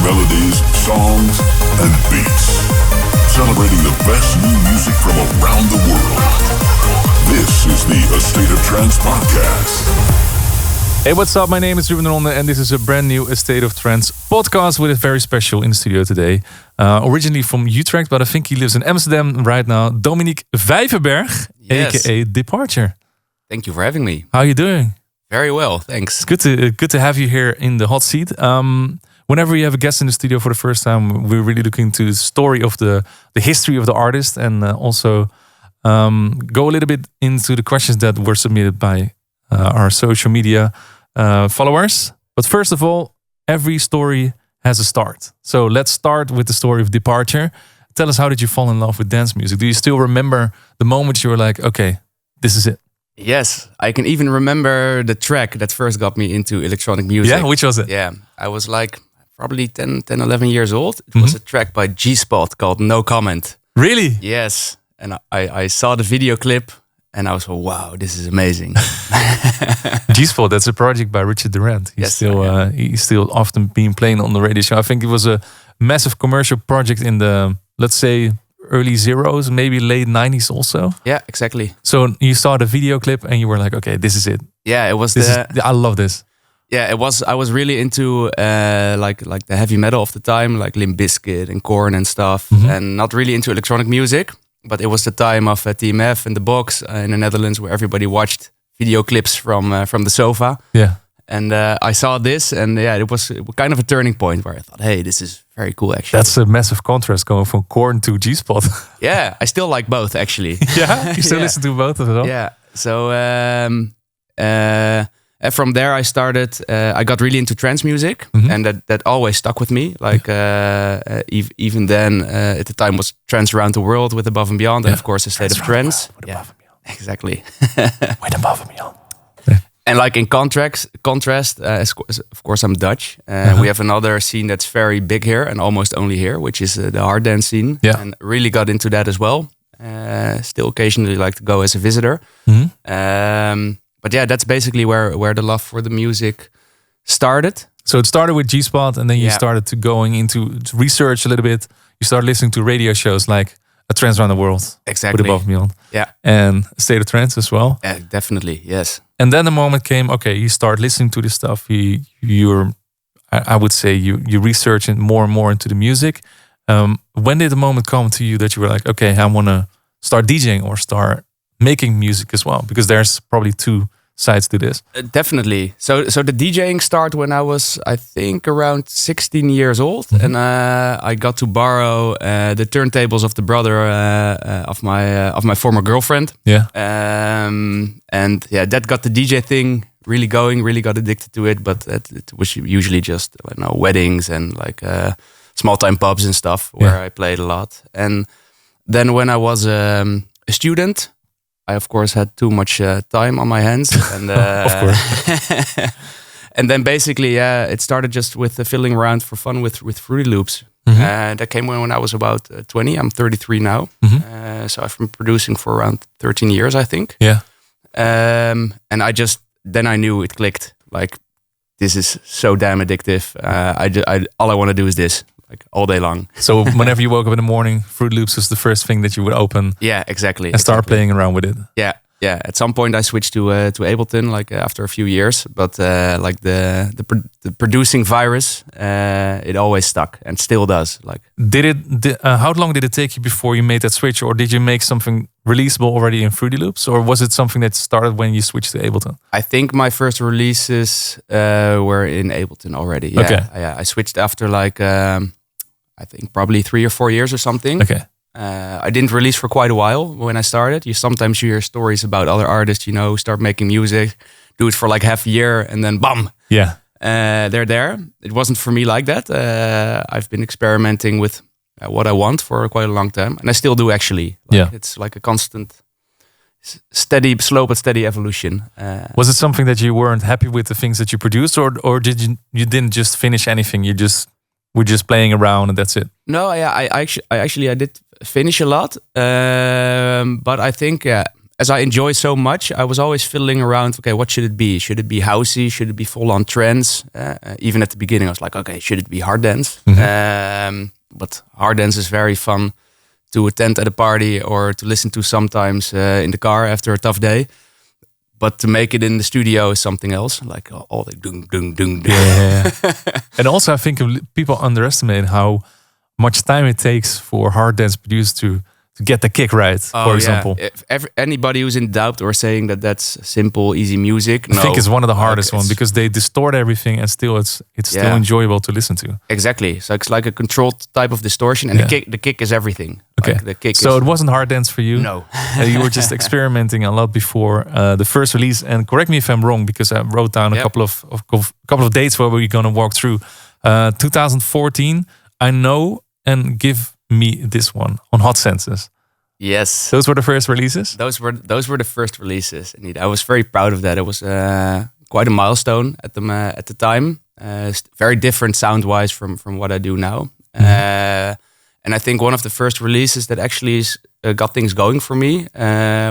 melodies, songs, and beats. Celebrating the best new music from around the world. This is the A State of Trance podcast. Hey, what's up? My name is Ruben Ronde and this is a brand new A State of Trance podcast with a very special in the studio today. Originally from Utrecht, but I think he lives in Amsterdam right now. Dominique Vijverberg, Yes. aka Deeparture. Thank you for having me. How are you doing? Very well, thanks. It's good to have you here in the hot seat. Whenever you have a guest in the studio for the first time, we're really looking into the story of the history of the artist and also go a little bit into the questions that were submitted by our social media followers. But first of all, every story has a start. So let's start with the story of Deeparture. Tell us, how did you fall in love with dance music? Do you still remember the moment you were like, okay, this is it? Yes, I can even remember the track that first got me into electronic music. Yeah, which was it? Yeah, I was like probably 10, 11 years old. It was a track by G-Spot called No Comment. Really? Yes, and I saw the video clip and I was like, wow, this is amazing. G-Spot, that's a project by Richard Durant. He's still often being playing on the radio show. I think it was a massive commercial project in the, let's say, early zeros, maybe late 90s also. Yeah, exactly. So you saw the video clip and you were like, okay, this is it. Yeah, it was I love this. Yeah, it was. I was really into like the heavy metal of the time, like Limp Bizkit and Korn and stuff, and not really into electronic music. But it was the time of TMF and The Box in the Netherlands, where everybody watched video clips from the sofa. Yeah. And I saw this, and yeah, it was kind of a turning point where I thought, hey, this is very cool, actually. That's a massive contrast going from Korn to G-Spot. Yeah, I still like both, actually. Yeah, you still listen to both of them. Yeah. So from there, I started. I got really into trance music, and that always stuck with me. Like even then, at the time, was Trance Around the World with Above and Beyond, and of course, A State of Trance. With Above and Beyond. Exactly. With Above and Beyond. And like in contrast, of course, I'm Dutch. We have another scene that's very big here and almost only here, which is the hard dance scene. Yeah. And really got into that as well. Still occasionally like to go as a visitor. But yeah, that's basically where the love for the music started. So it started with G-Spot and then you started to going into research a little bit. You started listening to radio shows like A Trance Around the World. Exactly. With Above and Beyond. Yeah. And A State of Trance as well. Yeah, definitely, yes. And then the moment came, okay, you start listening to this stuff. I would say you research it more and more into the music. When did the moment come to you that you were like, okay, I want to start DJing or start making music as well? Because there's probably two sides to this. Definitely. So the DJing started when I was, I think, around 16 years old, and I got to borrow the turntables of the brother of my former girlfriend. Yeah. And yeah, that got the DJ thing really going. Really got addicted to it, but it was usually just weddings and like small time pubs and stuff where I played a lot. And then when I was a student, I of course had too much time on my hands, and of course. And then basically, it started just with fiddling around for fun with Fruity Loops. That came when I was about 20. I'm 33 now, so I've been producing for around 13 years, I think. Yeah. And I knew it clicked. Like, this is so damn addictive. All I want to do is this. Like all day long. So whenever you woke up in the morning, Fruit Loops was the first thing that you would open. Yeah, exactly. And start playing around with it. Yeah. At some point, I switched to Ableton, like after a few years. But like the producing virus, it always stuck and still does. Like, how long did it take you before you made that switch, or did you make something releasable already in Fruity Loops, or was it something that started when you switched to Ableton? I think my first releases were in Ableton already. Yeah. Okay. Yeah, I switched after like I think probably 3 or 4 years or something. Okay. I didn't release for quite a while when I started. You hear stories about other artists, start making music, do it for like half a year, and then bam, they're there. It wasn't for me like that. I've been experimenting with what I want for quite a long time, and I still do actually. It's like a constant, slow but steady evolution. Was it something that you weren't happy with the things that you produced, or did you didn't just finish anything? We're just playing around and that's it. No, I did finish a lot, but I think as I enjoy so much, I was always fiddling around. Okay, what should it be? Should it be housey? Should it be full on trance? Even at the beginning, I was like, okay, should it be hard dance? But hard dance is very fun to attend at a party or to listen to sometimes in the car after a tough day. But to make it in the studio is something else, like all the dung, dung, dung. Yeah. And also, I think people underestimate how much time it takes for hard dance producers to get the kick right, for example. If anybody who's in doubt or saying that that's simple, easy music, I think it's one of the hardest ones because they distort everything and still it's still enjoyable to listen to. Exactly. So it's like a controlled type of distortion, and the kick is everything. Okay. Like the kick so it wasn't hard dance for you? No. You were just experimenting a lot before the first release. And correct me if I'm wrong, because I wrote down a couple of dates where we're going to walk through. 2014, I Know and Give Me This One on Hot Senses. Yes, those were the first releases. Those were the first releases. Indeed, I was very proud of that. It was quite a milestone at the time. Very different sound wise from what I do now. And I think one of the first releases that actually got things going for me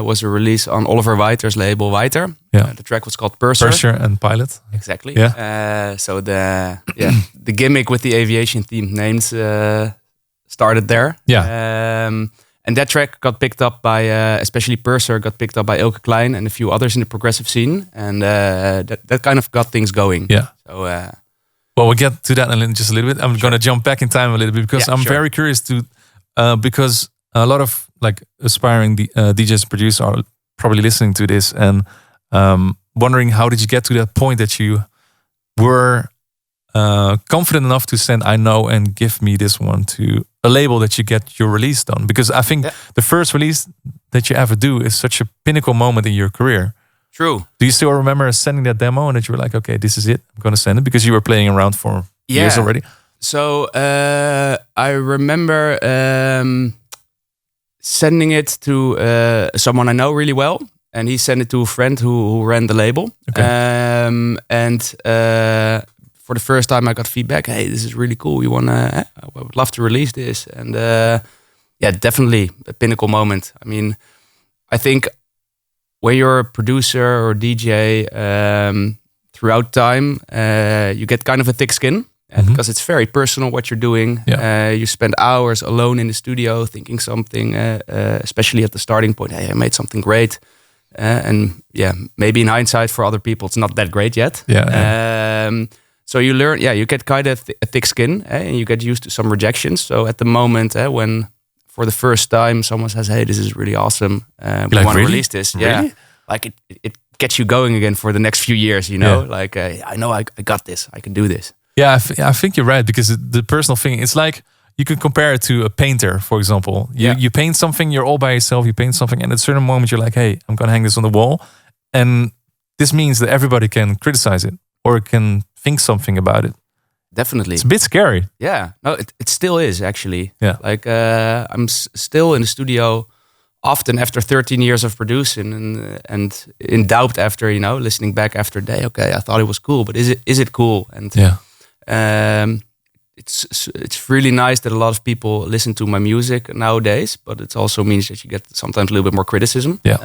was a release on Oliver Weiter's label Weiter. Yeah, the track was called Purser. Purser and Pilot. Exactly. Yeah. So the gimmick with the aviation themed names started there. Yeah. And that track got picked up by, especially Purser, got picked up by Elke Klein and a few others in the progressive scene. And that kind of got things going. Yeah. So, well, we'll get to that in just a little bit. I'm going to jump back in time a little bit because I'm very curious to, because a lot of like aspiring DJs and producers are probably listening to this and wondering how did you get to that point that you were confident enough to send I Know and Give Me This One to a label that you get your release done, because I think the first release that you ever do is such a pinnacle moment in your career. True. Do you still remember sending that demo and that you were like, okay, this is it, I'm going to send it, because you were playing around for years already? So I remember sending it to someone I know really well, and he sent it to a friend who ran the label. Okay. For the first time I got feedback, hey, this is really cool. I would love to release this. And definitely a pinnacle moment. I mean, I think when you're a producer or DJ, throughout time, you get kind of a thick skin. Because it's very personal what you're doing. Yeah. You spend hours alone in the studio thinking something, especially at the starting point, hey, I made something great. And maybe in hindsight for other people, it's not that great yet. So you learn, you get kind of a thick skin, and you get used to some rejections. So at the moment, when for the first time someone says, "Hey, this is really awesome, we want to release this," like it gets you going again for the next few years. You know, like I know I got this, I can do this. Yeah, I think you're right, because the personal thing, it's like you can compare it to a painter, for example. You paint something, you're all by yourself. You paint something, and at a certain moment, you're like, "Hey, I'm gonna hang this on the wall," and this means that everybody can criticize it or can think something about it. Definitely. It's a bit scary. Yeah. No, it still is actually. Yeah. Like I'm still in the studio often after 13 years of producing and in doubt after, listening back after a day. Okay, I thought it was cool, but is it cool? And it's really nice that a lot of people listen to my music nowadays, but it also means that you get sometimes a little bit more criticism. Yeah.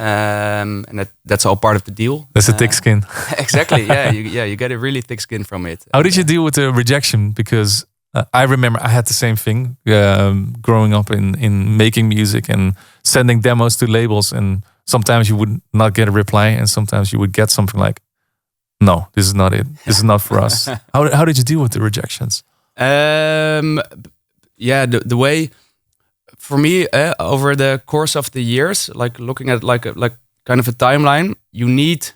And that's all part of the deal. That's a thick skin. Exactly. Yeah. You get a really thick skin from it. How did you deal with the rejection? Because I remember I had the same thing growing up in making music and sending demos to labels, and sometimes you would not get a reply, and sometimes you would get something like, "No, this is not it. This is not for us." How did you deal with the rejections? The way for me over the course of the years, like looking at like kind of a timeline, you need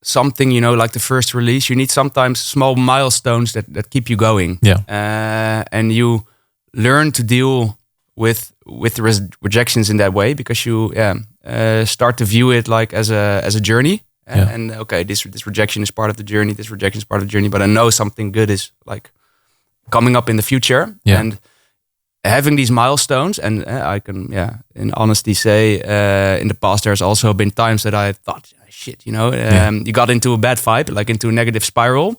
something, like the first release, you need sometimes small milestones that keep you going. And you learn to deal with the rejections in that way, because you start to view it like as a journey. And okay, this rejection is part of the journey. This rejection is part of the journey, but I know something good is like coming up in the future. And having these milestones, and I can, in honesty say, in the past there's also been times that I thought, shit, you got into a bad vibe, like into a negative spiral,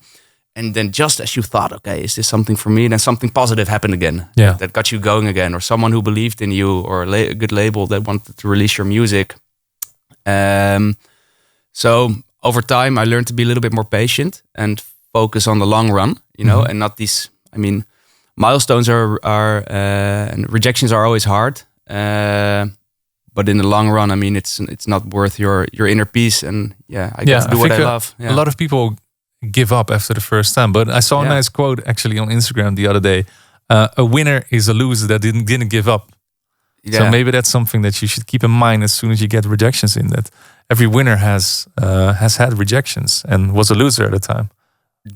and then just as you thought, okay, is this something for me? Then something positive happened again. That got you going again, or someone who believed in you, or a good label that wanted to release your music. So over time, I learned to be a little bit more patient and focus on the long run, and not these. I mean, milestones are and rejections are always hard, but in the long run, I mean, it's not worth your inner peace. And I get to do what I love. A lot of people give up after the first time, but I saw a nice quote actually on Instagram the other day. A winner is a loser that didn't give up. Yeah. So maybe that's something that you should keep in mind as soon as you get rejections in that. Every winner has had rejections and was a loser at the time.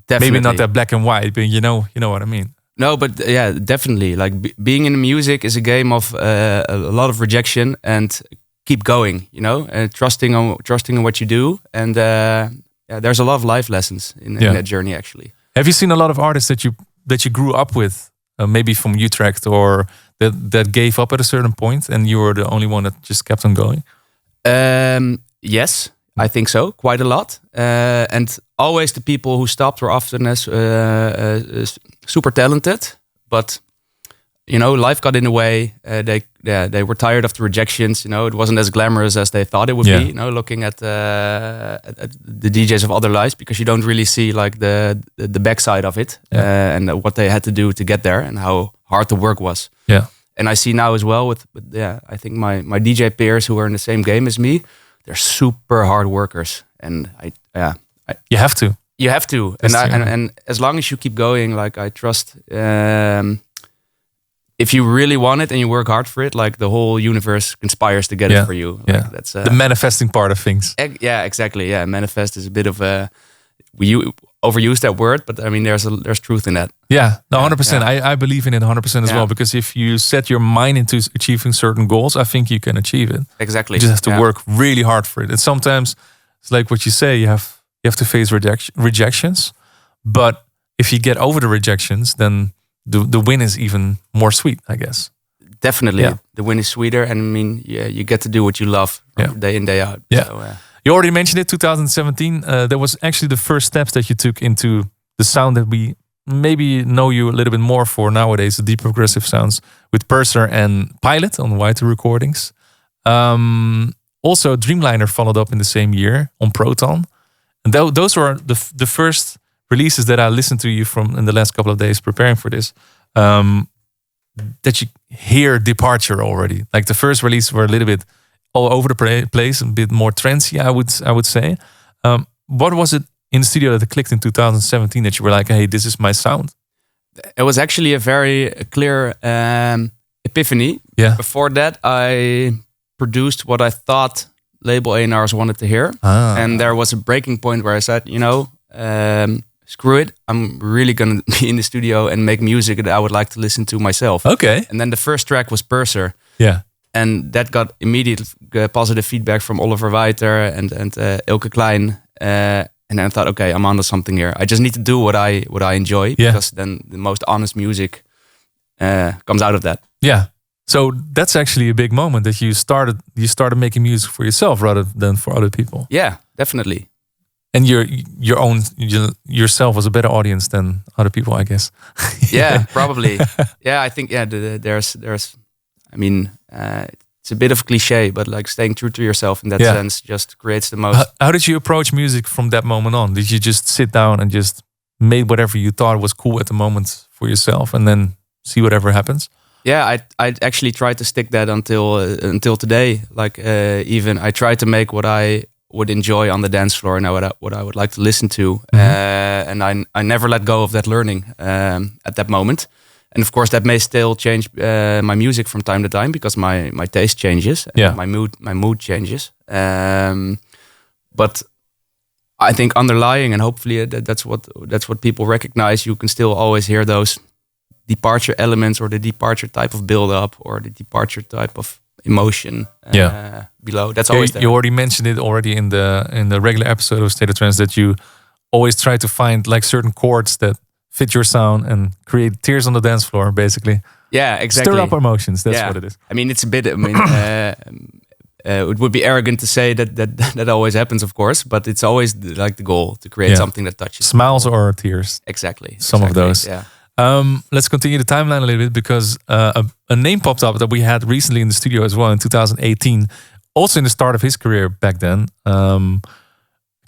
Definitely. Maybe not that black and white, but you know what I mean. No, but definitely. Like being in music is a game of a lot of rejection and keep going. And trusting on what you do. And there's a lot of life lessons in that journey. Actually, have you seen a lot of artists that you grew up with, maybe from Utrecht, or that gave up at a certain point, and you were the only one that just kept on going? Yes, I think so, quite a lot. And always the people who stopped were often super talented, but life got in the way. They were tired of the rejections. It wasn't as glamorous as they thought it would be. Looking at the DJs of other lives, because you don't really see like the backside of it, and what they had to do to get there and how hard the work was. Yeah. And I see now as well I think my DJ peers who are in the same game as me, they're super hard workers, and you have to. You have to, and as long as you keep going, like I trust. If you really want it and you work hard for it, like the whole universe conspires to get it for you. Like that's the manifesting part of things. Yeah, exactly. Yeah, manifest is a bit of we overuse that word, but I mean there's truth in that. Yeah, no, 100%. I believe in it 100% as well, because if you set your mind into achieving certain goals, I think you can achieve it. Exactly. You just have to work really hard for it. And sometimes it's like what you say, you have to face rejections, but if you get over the rejections, then the win is even more sweet, I guess. Definitely. Yeah. The win is sweeter, and I mean, you get to do what you love day in, day out. Yeah. So, you already mentioned it, 2017. That was actually the first steps that you took into the sound that we maybe know you a little bit more for nowadays, the deep progressive sounds with Purser and Pilot on White recordings. Also, Dreamliner followed up in the same year on Proton. And those were the first releases that I listened to you from in the last couple of days preparing for this, that you hear Deeparture already. Like the first release were a little bit all over the place, a bit more trancy, I would say. What was it in the studio that clicked in 2017 that you were like, hey, this is my sound? It was actually a very clear epiphany. Yeah. Before that, I produced what I thought label A&Rs wanted to hear. And there was a breaking point where I said, screw it. I'm really going to be in the studio and make music that I would like to listen to myself. Okay. And then the first track was Purser. Yeah. And that got immediate positive feedback from Oliver Weiter and Ilke Klein. And then I thought, okay, I'm onto something here. I just need to do what I enjoy, because then the most honest music comes out of that. Yeah. So that's actually a big moment that you started making music for yourself rather than for other people. Yeah, definitely. And yourself was a better audience than other people, I guess. Yeah, probably. Yeah, I think there's. I mean, it's a bit of a cliche, but like staying true to yourself in that sense just creates the most. How did you approach music from that moment on? Did you just sit down and just made whatever you thought was cool at the moment for yourself, and then see whatever happens? Yeah, I actually tried to stick that until today. Like even I tried to make what I would enjoy on the dance floor and what I would like to listen to, and I never let go of that learning at that moment. And of course, that may still change my music from time to time because my taste changes, and my mood changes. But I think underlying, and hopefully that's what people recognize. You can still always hear those departure elements, or the departure type of build-up, or the departure type of emotion below. That's always there. You already mentioned it already in the regular episode of State of Trance that you always try to find like certain chords that fit your sound and create tears on the dance floor, basically. Yeah, exactly. Stir up emotions. That's what it is. I mean, it's a bit. I mean, it would be arrogant to say that always happens, of course, but it's always like the goal to create something that touches smiles or tears. Exactly. Some of those. Yeah. Let's continue the timeline a little bit because a name popped up that we had recently in the studio as well in 2018 also in the start of his career back then.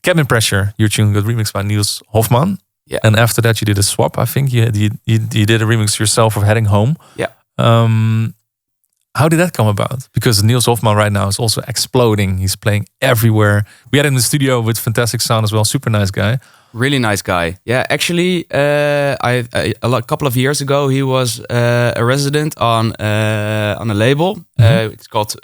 Cabin Pressure, your tune got remixed by Niels Hofman. Yeah. And after that, you did a swap. I think you did a remix yourself of Heading Home. Yeah. How did that come about? Because Niels Hofman right now is also exploding. He's playing everywhere. We had him in the studio with fantastic sound as well. Super nice guy. Really nice guy. Yeah, actually, a couple of years ago, he was a resident on a label. It's called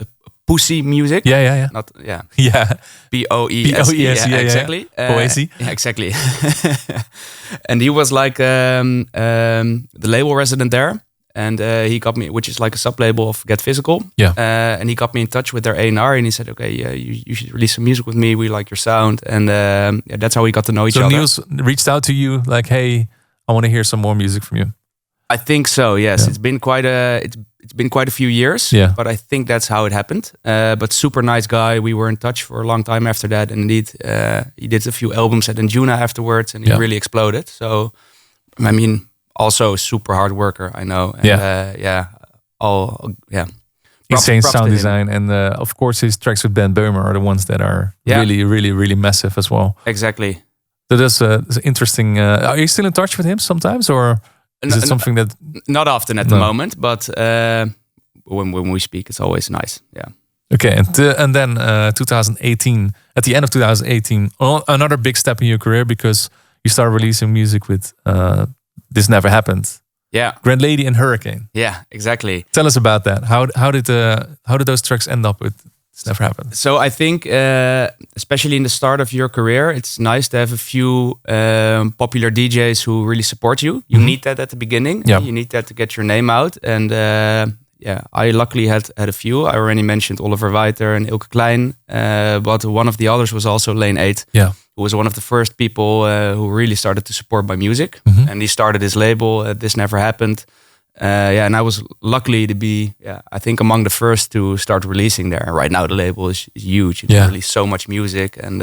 Pussy Music. Yeah. Not yeah. Yeah. P-O-E-S. Yeah, exactly. Poesie. Exactly. And he was like the label resident there. And he got me, which is like a sub-label of Get Physical. Yeah. And he got me in touch with their A&R, and he said, okay, yeah, you should release some music with me. We like your sound. And that's how we got to know each other. So Niels reached out to you like, hey, I want to hear some more music from you. I think so, yes. Yeah. It's been quite a few years, yeah. But I think that's how it happened. But super nice guy. We were in touch for a long time after that. And indeed, he did a few albums at Anjuna afterwards, and he really exploded. So, I mean... Also, super hard worker, I know. And, Insane sound design, and of course, his tracks with Ben Böhmer are the ones that are really, really, really massive as well. Exactly. So that's interesting. Are you still in touch with him sometimes, or is it something that not often at the moment? But when we speak, it's always nice. Yeah. Okay, and then 2018. At the end of 2018, another big step in your career because you started releasing music with. This Never Happened. Yeah. Grand Lady and Hurricane. Yeah, exactly. Tell us about that. How did those tracks end up with This Never Happened? So I think, especially in the start of your career, it's nice to have a few popular DJs who really support you. You need that at the beginning. Yeah. You need that to get your name out. And I luckily had a few. I already mentioned Oliver Weiter and Ilke Klein. But one of the others was also Lane 8. Yeah. Who was one of the first people who really started to support my music. And he started his label, This Never Happened. And I was luckily to be, I think, among the first to start releasing there. Right now the label is huge. It's released so much music, and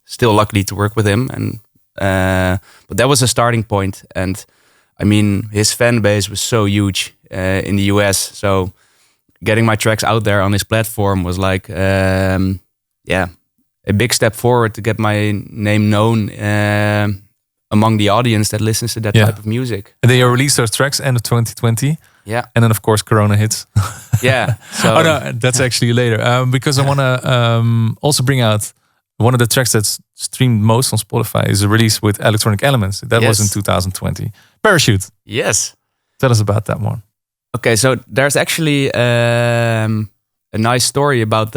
still luckily to work with him. And but that was a starting point. And I mean, his fan base was so huge in the US. So getting my tracks out there on his platform was like, a big step forward to get my name known among the audience that listens to that type of music. And then you released those tracks end of 2020. Yeah. And then of course Corona hits. Yeah. So oh no, that's actually later. Because I want to also bring out one of the tracks that's streamed most on Spotify is a release with Electronic Elements. That was in 2020. Parachute. Yes. Tell us about that one. Okay, so there's actually a nice story about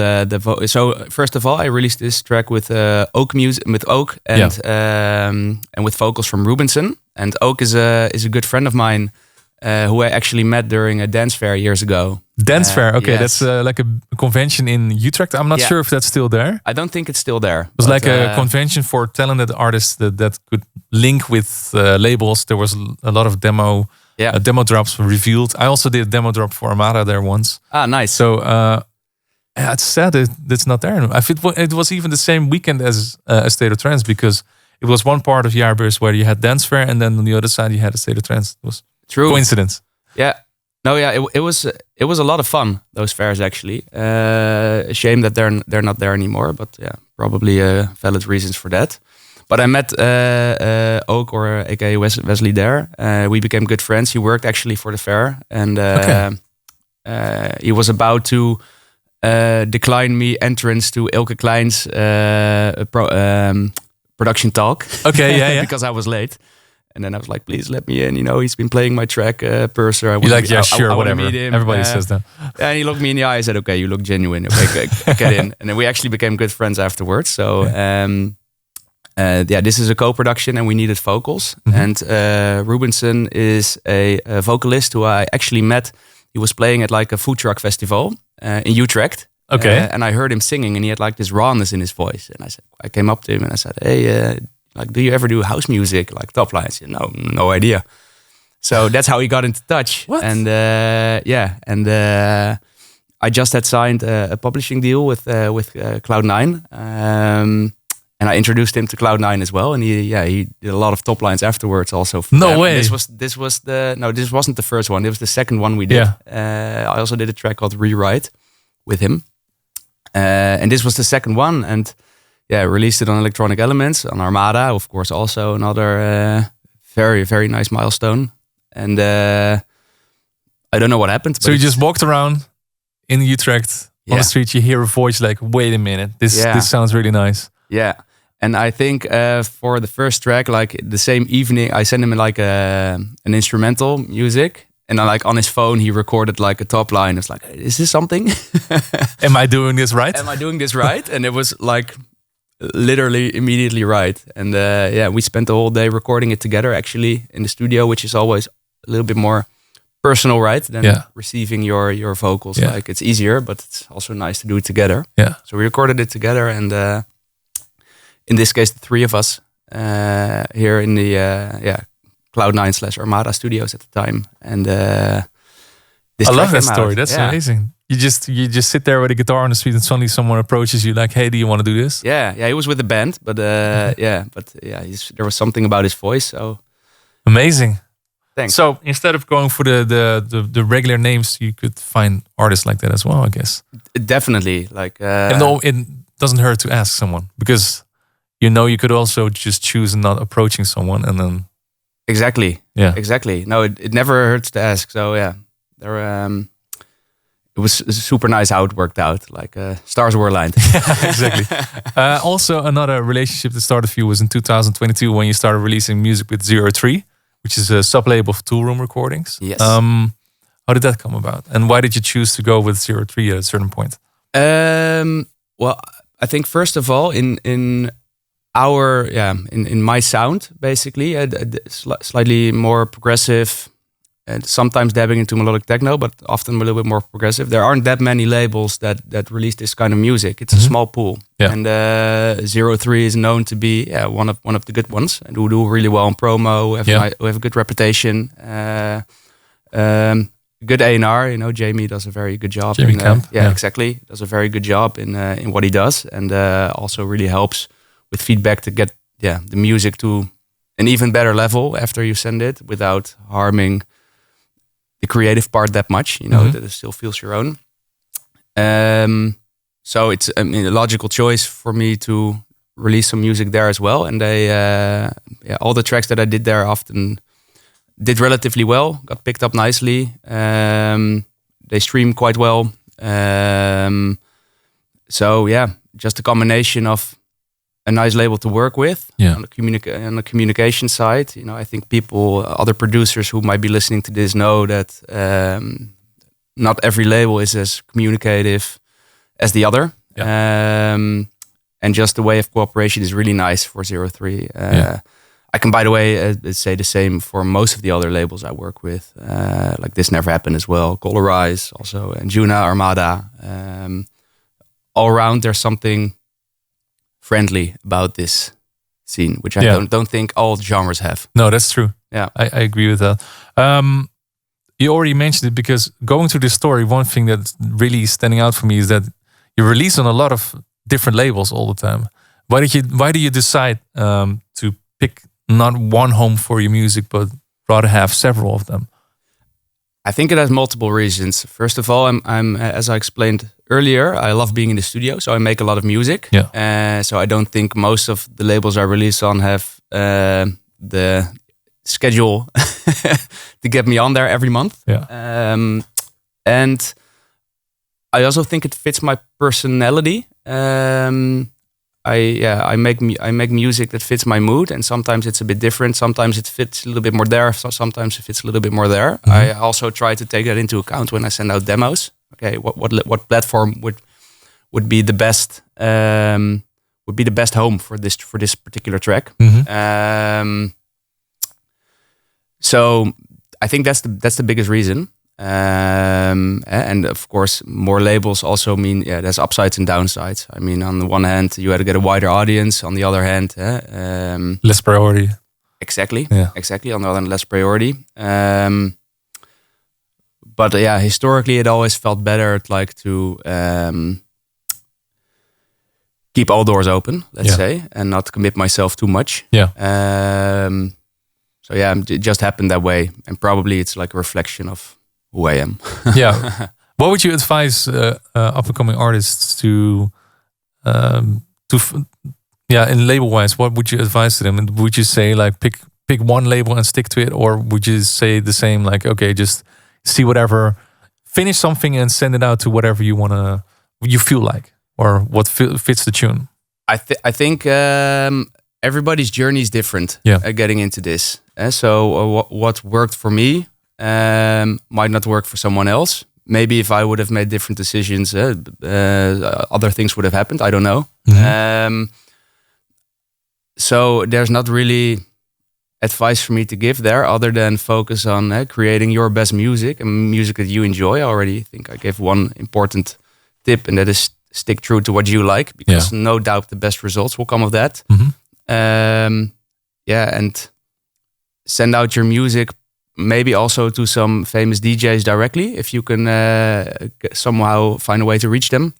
so first of all, I released this track with Oak music, with Oak and with vocals from Rubinson. And Oak is a good friend of mine who I actually met during a dance fair years ago. Dance fair, okay, yes. That's like a convention in Utrecht. I'm not sure if that's still there. I don't think it's still there. It was like a convention for talented artists that could link with labels. There was a lot of demo drops revealed. I also did a demo drop for Armada there once. Ah, nice. So it's sad that it's not there anymore. It was even the same weekend as A State of Trance because it was one part of Jaarbeurs where you had dance fair and then on the other side you had A State of Trance. It was true coincidence. Yeah. No, yeah, it was a lot of fun, those fairs actually. A shame that they're not there anymore, but yeah, probably valid reasons for that. But I met Oak, or aka Wesley there. We became good friends. He worked actually for the fair, and he was about to decline me entrance to Ilke Klein's production talk. Okay, yeah. Because I was late. And then I was like, please let me in. You know, he's been playing my track, Purser. I whatever. Meet him. Everybody says that. And he looked me in the eye and said, okay, you look genuine. Okay, get in. And then we actually became good friends afterwards. So, this is a co-production and we needed vocals. Mm-hmm. And Rubinson is a vocalist who I actually met. He was playing at like a food truck festival in Utrecht. Okay. And I heard him singing and he had like this rawness in his voice. And I came up to him and I said, hey, like, do you ever do house music, like top lines? No idea. So that's how he got into touch. What? And I just had signed a publishing deal with Cloud9, and I introduced him to Cloud9 as well. And he did a lot of top lines afterwards also. No way. This wasn't the first one. It was the second one we did. Yeah. I also did a track called Rewrite with him. And this was the second one, and released it on Electronic Elements, on Armada, of course, also another very, very nice milestone. And I don't know what happened. So you just walked around in Utrecht on the street, you hear a voice like, wait a minute, this sounds really nice. Yeah. And I think for the first track, like the same evening, I sent him like an instrumental music. And then like on his phone, he recorded like a top line. It's like, is this something? Am I doing this right? Am I doing this right? And it was like literally immediately right. And we spent the whole day recording it together actually in the studio, which is always a little bit more personal, right? Than receiving your vocals. Yeah. Like it's easier, but it's also nice to do it together. Yeah. So we recorded it together, and in this case, the three of us here in the Cloud9/Armada studios at the time. And this I love that came story. out. That's amazing. You just sit there with a guitar on the street, and suddenly someone approaches you like, "Hey, do you want to do this?" Yeah. He was with the band, but there was something about his voice. So amazing. Thanks. So instead of going for the regular names, you could find artists like that as well, I guess. Definitely, like. And it doesn't hurt to ask someone, because you could also just choose not approaching someone and then. Exactly. Yeah. Exactly. No, it never hurts to ask. So it was super nice how it worked out. Like stars were aligned. Yeah, exactly. Also, another relationship that started for you was in 2022 when you started releasing music with 03, which is a sub-label of Toolroom Recordings. Yes. How did that come about? And why did you choose to go with 03 at a certain point? Well, I think first of all, in my sound, basically, slightly more progressive, and sometimes dabbing into melodic techno, but often a little bit more progressive. There aren't that many labels that release this kind of music. It's a small pool, and 03 is known to be one of the good ones, and who do really well in promo. Who have a good reputation. Good A&R, Jamie does a very good job. Jamie Camp. Exactly, does a very good job in what he does, and also really helps with feedback to get the music to an even better level after you send it, without harming the creative part that much. That it still feels your own. So it's a logical choice for me to release some music there as well. And they all the tracks that I did there often did relatively well, got picked up nicely. They stream quite well. Just a combination of a nice label to work with on the communication side. I think other producers who might be listening to this know that not every label is as communicative as the other. And just the way of cooperation is really nice for 03. I can, by the way, say the same for most of the other labels I work with. Like This Never Happened as well, Colorize also, and Juna, Armada. All around, there's something friendly about this scene, which I don't think all genres have. No, that's true. Yeah, I agree with that. You already mentioned it, because going through this story, one thing that's really standing out for me is that you release on a lot of different labels all the time. Why do you decide to pick not one home for your music, but rather have several of them? I think it has multiple reasons. First of all, I'm as I explained earlier, I love being in the studio, so I make a lot of music. So I don't think most of the labels I release on have the schedule to get me on there every month. And I also think it fits my personality. I make music that fits my mood, and sometimes it's a bit different. Sometimes it fits a little bit more there. Sometimes it fits a little bit more there. I also try to take that into account when I send out demos. Okay, what platform would be the best home for this particular track? So I think that's the biggest reason. And of course, more labels also mean there's upsides and downsides. I mean, on the one hand, you had to get a wider audience. On the other hand, less priority. Exactly. Exactly. On the other hand, less priority. But historically, it always felt better to keep all doors open, let's say, and not commit myself too much. So it just happened that way, and probably it's like a reflection of who I am. What would you advise up and coming artists to in label wise? What would you advise to them? And would you say like pick one label and stick to it, or would you say the same, like, okay, just see whatever, finish something and send it out to whatever you feel like, or what fits the tune? I think everybody's journey is different. Getting into this, so what worked for me might not work for someone else. Maybe if I would have made different decisions, other things would have happened. I don't know. So there's not really advice for me to give there, other than focus on creating your best music and music that you enjoy. I already think I gave one important tip, and that is stick true to what you like, because no doubt the best results will come of that. And send out your music, maybe also to some famous DJs directly, if you can somehow find a way to reach them.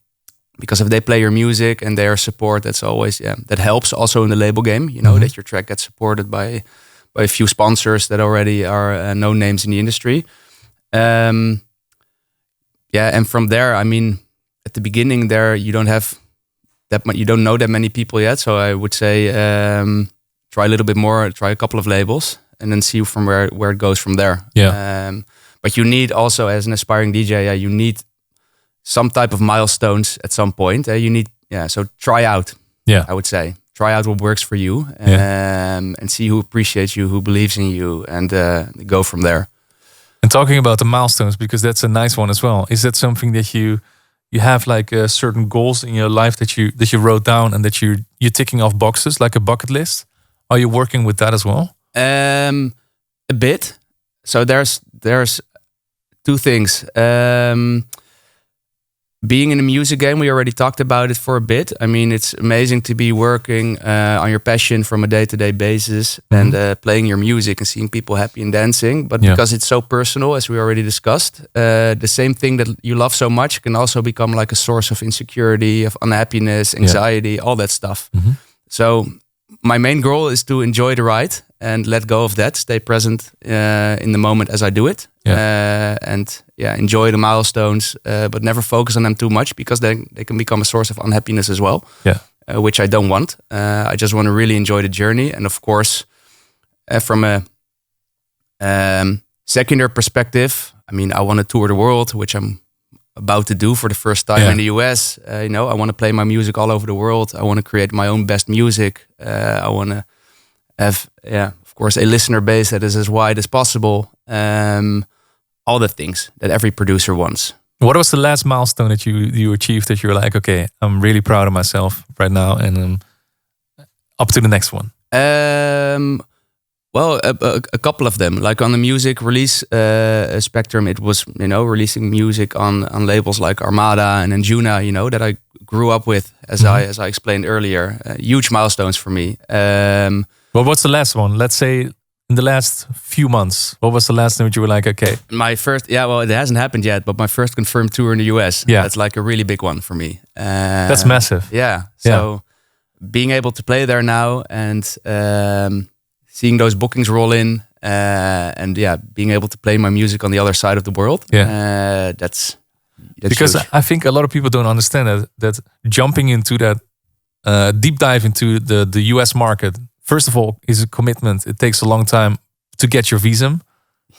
Because if they play your music and they are support, that's always that helps also in the label game. You know, that your track gets supported by a few sponsors that already are known names in the industry. And from there, I mean, at the beginning there, you don't have that much, you don't know that many people yet. So I would say try a little bit more, try a couple of labels, and then see from where it goes from there. But you need also, as an aspiring DJ, you need some type of milestones at some point. You need, so try out. I would say try out what works for you, and see who appreciates you, who believes in you, and go from there. And talking about the milestones, because that's a nice one as well. Is that something that you have, like certain goals in your life that you wrote down and that you're ticking off boxes, like a bucket list? Are you working with that as well? A bit. So there's two things. Being in a music game, we already talked about it for a bit. I mean, it's amazing to be working on your passion from a day-to-day basis, and playing your music and seeing people happy and dancing. But because it's so personal, as we already discussed, the same thing that you love so much can also become like a source of insecurity, of unhappiness, anxiety, all that stuff. So my main goal is to enjoy the ride and let go of that, stay present in the moment as I do it. And enjoy the milestones, but never focus on them too much, because they can become a source of unhappiness as well, which I don't want. I just want to really enjoy the journey. And of course, from a secular perspective, I mean, I want to tour the world, which I'm about to do for the first time in the US. I want to play my music all over the world. I want to create my own best music. I want to have, of course, a listener base that is as wide as possible. All the things that every producer wants. What was the last milestone that you achieved that you were like, okay, I'm really proud of myself right now, and up to the next one? Well, a couple of them. Like on the music release spectrum, it was, releasing music on labels like Armada and Anjuna, that I grew up with, as I explained earlier. Huge milestones for me. Well, what's the last one? Let's say in the last few months, what was the last thing that you were like, okay? My first, it hasn't happened yet, but my first confirmed tour in the US. That's like a really big one for me. That's massive. So being able to play there now, and seeing those bookings roll in, and being able to play my music on the other side of the world. That's because huge. I think a lot of people don't understand that jumping into that deep dive into the US market, first of all, is a commitment. It takes a long time to get your visum.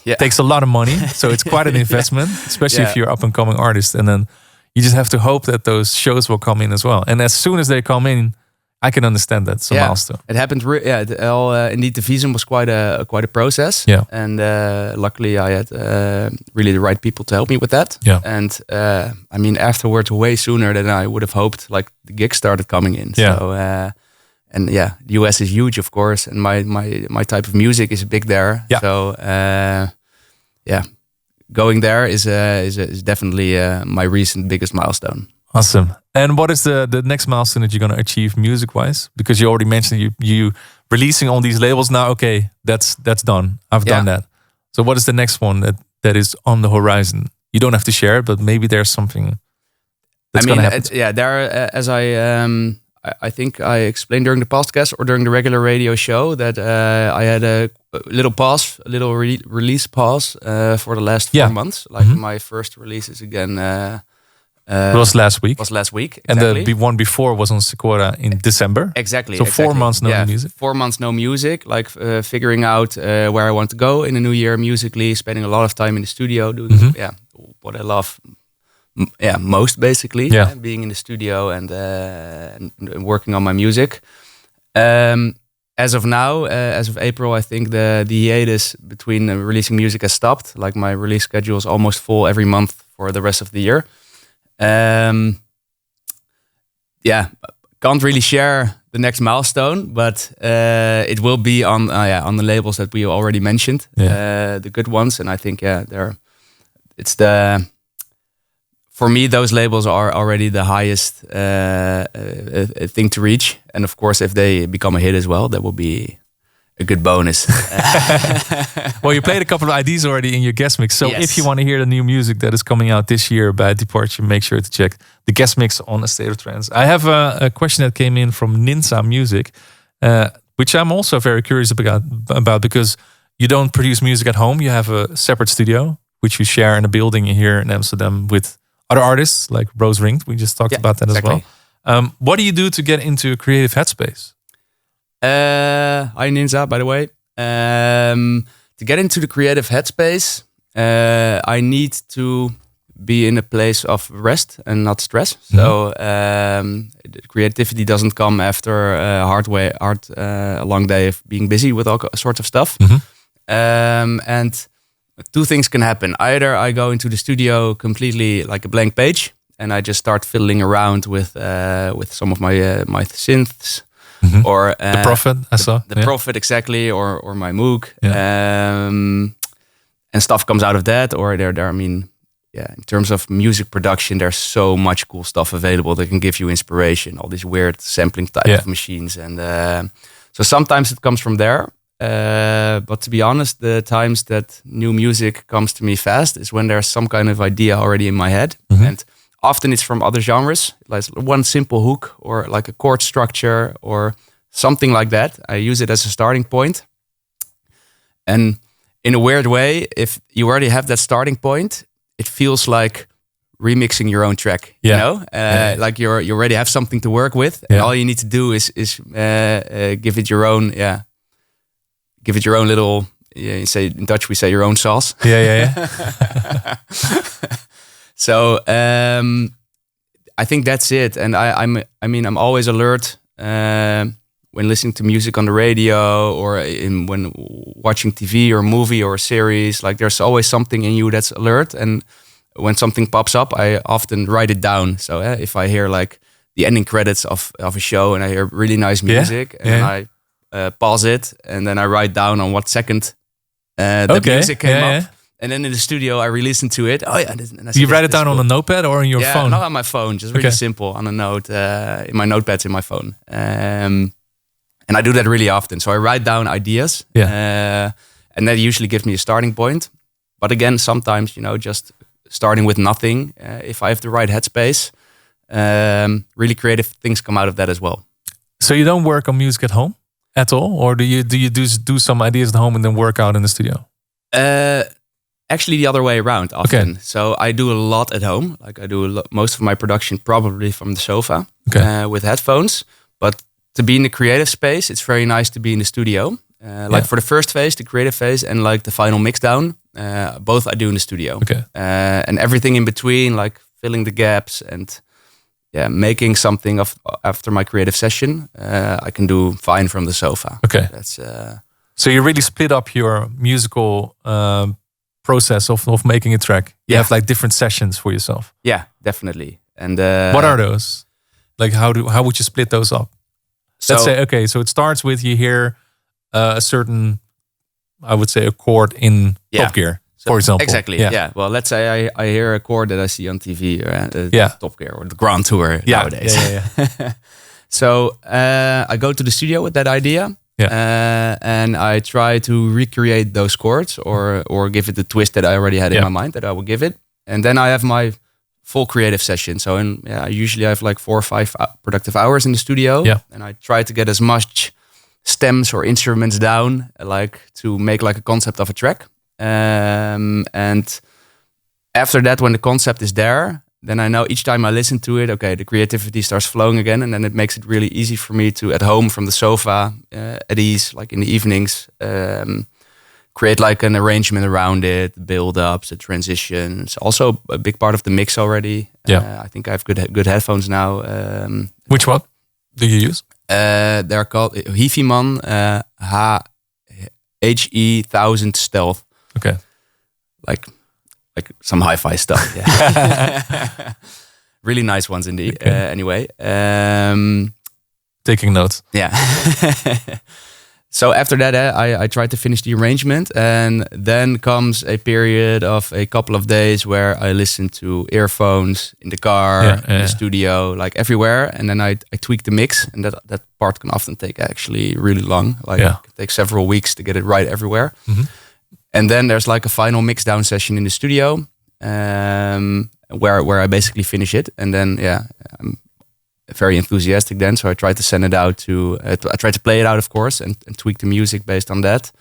It takes a lot of money. So it's quite an investment, especially if you're up and coming artist. And then you just have to hope that those shows will come in as well. And as soon as they come in, I can understand that. It's a milestone. It happened. Indeed, the visum was quite a process. And luckily I had really the right people to help me with that. And I mean, afterwards, way sooner than I would have hoped, like the gigs started coming in. So, and the US is huge, of course, and my type of music is big there. So going there is definitely my recent biggest milestone. Awesome. And what is the next milestone that you're going to achieve music wise? Because you already mentioned you releasing on these labels now. Okay, that's done. I've done that. So what is the next one that is on the horizon? You don't have to share it, but maybe there's something that's going to happen. There are, as I think I explained during the podcast or during the regular radio show that I had a little pause, a little release pause for the last 4 months. Like my first release is again. Was last week. Exactly. And the one before was on Sequoia in December. Exactly. So 4 months no music. 4 months no music. Like figuring out where I want to go in the new year musically. Spending a lot of time in the studio doing what I love. Most basically. Being in the studio and working on my music. As of now, as of April, I think the hiatus between releasing music has stopped. Like my release schedule is almost full every month for the rest of the year. Can't really share the next milestone, but it will be on the labels that we already mentioned, the good ones, and I think for me those labels are already the highest thing to reach, and of course if they become a hit as well, that will be a good bonus. Well, you played a couple of IDs already in your guest mix. So if you want to hear the new music that is coming out this year by Deeparture, make sure to check the guest mix on A State of Trance. I have a question that came in from Ninsa Music, which I'm also very curious about because you don't produce music at home. You have a separate studio, which you share in a building here in Amsterdam with other artists like Rose Ringed. We just talked about that as well. What do you do to get into a creative headspace? Hi Ninja, by the way. To get into the creative headspace, I need to be in a place of rest and not stress. So creativity doesn't come after a long day of being busy with all sorts of stuff. And two things can happen. Either I go into the studio completely like a blank page, and I just start fiddling around with some of my synths. Or the Prophet, I saw. The Prophet, exactly, or my Moog. And stuff comes out of that. Or in terms of music production, there's so much cool stuff available that can give you inspiration. All these weird sampling type of machines. And so sometimes it comes from there. But to be honest, the times that new music comes to me fast is when there's some kind of idea already in my head. And often it's from other genres, like one simple hook or like a chord structure or something like that. I use it as a starting point. And in a weird way, if you already have that starting point, it feels like remixing your own track, you know? Like you already have something to work with, and all you need to do is give it your own, give it your own little, you say in Dutch, we say your own sauce. So I think that's it, and I'm always alert when listening to music on the radio or when watching TV or a movie or a series. Like there's always something in you that's alert, and when something pops up, I often write it down. So if I hear like the ending credits of a show and I hear really nice music, and then I pause it and then I write down on what second the music came up. And then in the studio, I re-listen to it. Oh yeah, and you write it down on a notepad or on your phone? Not on my phone, just really simple on a note. In my notepads in my phone, and I do that really often. So I write down ideas, and that usually gives me a starting point. But again, sometimes just starting with nothing. If I have the right headspace, really creative things come out of that as well. So you don't work on music at home at all, or do you do some ideas at home and then work out in the studio? Actually, the other way around often. So I do a lot at home. Like I do most of my production probably from the sofa with headphones. But to be in the creative space, it's very nice to be in the studio. Like for the first phase, the creative phase, and like the final mixdown, both I do in the studio. And everything in between, like filling the gaps and making something after my creative session, I can do fine from the sofa. That's so you really split up your musical process of making a track. You have like different sessions for yourself. Yeah, definitely. And what are those? Like how would you split those up? So, let's say so it starts with you hear a certain, I would say, a chord in Top Gear, for example. Exactly. Yeah. Well, let's say I hear a chord that I see on TV, Top Gear or the Grand Tour nowadays. So I go to the studio with that idea. And I try to recreate those chords or give it the twist that I already had in my mind that I will give it. And then I have my full creative session. So I usually have like 4 or 5 productive hours in the studio. Yeah. And I try to get as much stems or instruments down, like to make like a concept of a track. And after that, when the concept is there, then I know each time I listen to it, okay, the creativity starts flowing again. And then it makes it really easy for me to, at home from the sofa, at ease, like in the evenings, create like an arrangement around it, build-ups, the transitions. Also a big part of the mix already. Yeah. I think I have good headphones now. Which one do you use? They're called Hifiman HE 1000 Stealth. Okay. Like some hi-fi stuff. Yeah. Really nice ones indeed. Okay. Anyway. Taking notes. Yeah. So after that, I tried to finish the arrangement, and then comes a period of a couple of days where I listen to earphones in the car, in the studio, like everywhere, and then I tweak the mix, and that part can often take actually really long. Like it takes several weeks to get it right everywhere. Mm-hmm. And then there's like a final mix down session in the studio, where I basically finish it, and then I'm very enthusiastic then, so I try to send it out to I try to play it out, of course, and tweak the music based on that,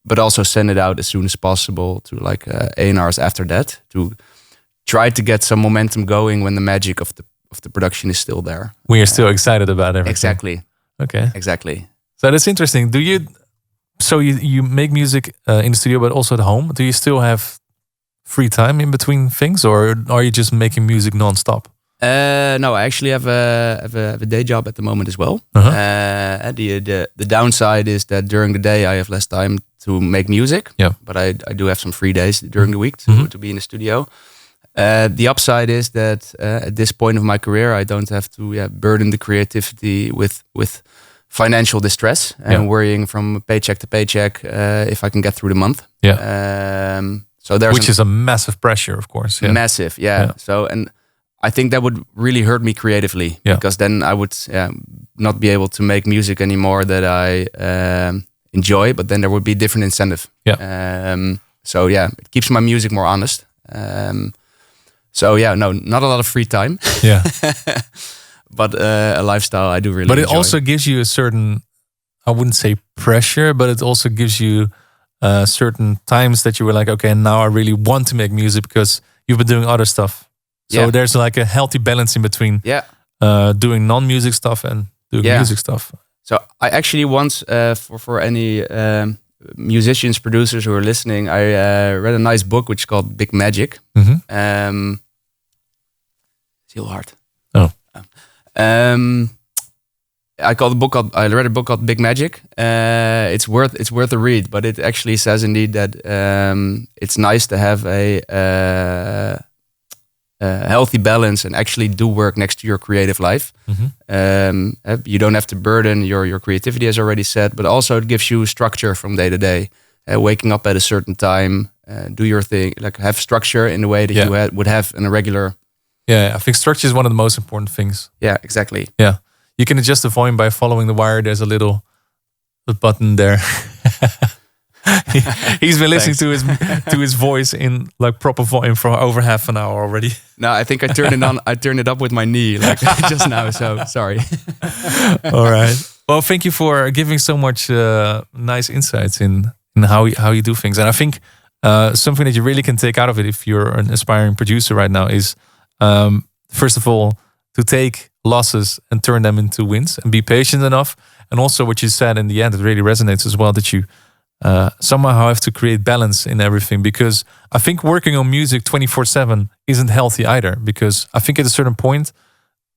but also send it out as soon as possible to like A&Rs after that, to try to get some momentum going when the magic of the production is still there. When you're still excited about everything. Exactly. Okay. Exactly. So that's interesting. So you make music in the studio, but also at home. Do you still have free time in between things, or are you just making music non-stop? No, I actually have a day job at the moment as well. The downside is that during the day I have less time to make music. Yeah. But I do have some free days during the week to be in the studio. The upside is that at this point of my career, I don't have to burden the creativity with financial distress and worrying from paycheck to paycheck if I can get through the month. Yeah. So there's which is a massive pressure, of course. Yeah. Massive, yeah. So I think that would really hurt me creatively, because then I would not be able to make music anymore that I enjoy, but then there would be a different incentive. Yeah. So it keeps my music more honest. So no, not a lot of free time. Yeah. But a lifestyle I do really But it enjoy. also gives you a certain, I wouldn't say pressure, but it also gives you certain times that you were like, okay, now I really want to make music because you've been doing other stuff. So there's like a healthy balance in between doing non-music stuff and doing music stuff. So I actually once, for any musicians, producers who are listening, I read a nice book which is called Big Magic. Mm-hmm. It's heel hard. Oh. I read a book called Big Magic. It's worth a read, but it actually says indeed that it's nice to have a healthy balance and actually do work next to your creative life. Mm-hmm. You don't have to burden your creativity, as already said, but also it gives you structure from day to day. Waking up at a certain time, do your thing, like have structure in the way that you would have in a regular. Yeah, I think structure is one of the most important things. Yeah, exactly. Yeah, you can adjust the volume by following the wire. There's a little button there. He's been listening to his voice in like proper volume for over half an hour already. No, I think I turned it on. I turned it up with my knee like just now. So sorry. All right. Well, thank you for giving so much nice insights in how you do things. And I think something that you really can take out of it if you're an aspiring producer right now is first of all to take losses and turn them into wins and be patient enough. And also what you said in the end, it really resonates as well, that you somehow have to create balance in everything, because I think working on music 24/7 isn't healthy either, because I think at a certain point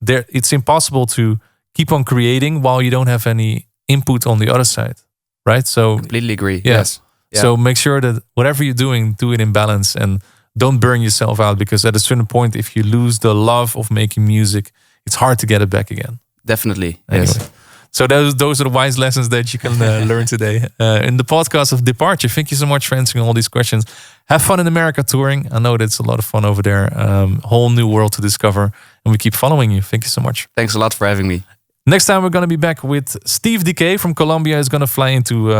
it's impossible to keep on creating while you don't have any input on the other side, right? So completely agree. Yes. Yeah. So make sure that whatever you're doing, do it in balance and don't burn yourself out, because at a certain point, if you lose the love of making music, it's hard to get it back again. Definitely. Anyway. Yes. So those are the wise lessons that you can learn today in the podcast of Deeparture. Thank you so much for answering all these questions. Have fun in America touring. I know that's a lot of fun over there. Whole new world to discover. And we keep following you. Thank you so much. Thanks a lot for having me. Next time we're going to be back with Steve Decay from Colombia. Is going to fly into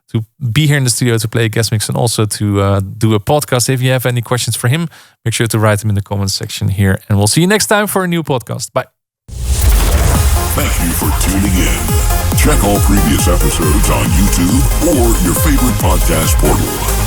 to be here in the studio to play a guest mix and also to do a podcast. If you have any questions for him, make sure to write them in the comments section here. And we'll see you next time for a new podcast. Bye. Thank you for tuning in. Check all previous episodes on YouTube or your favorite podcast portal.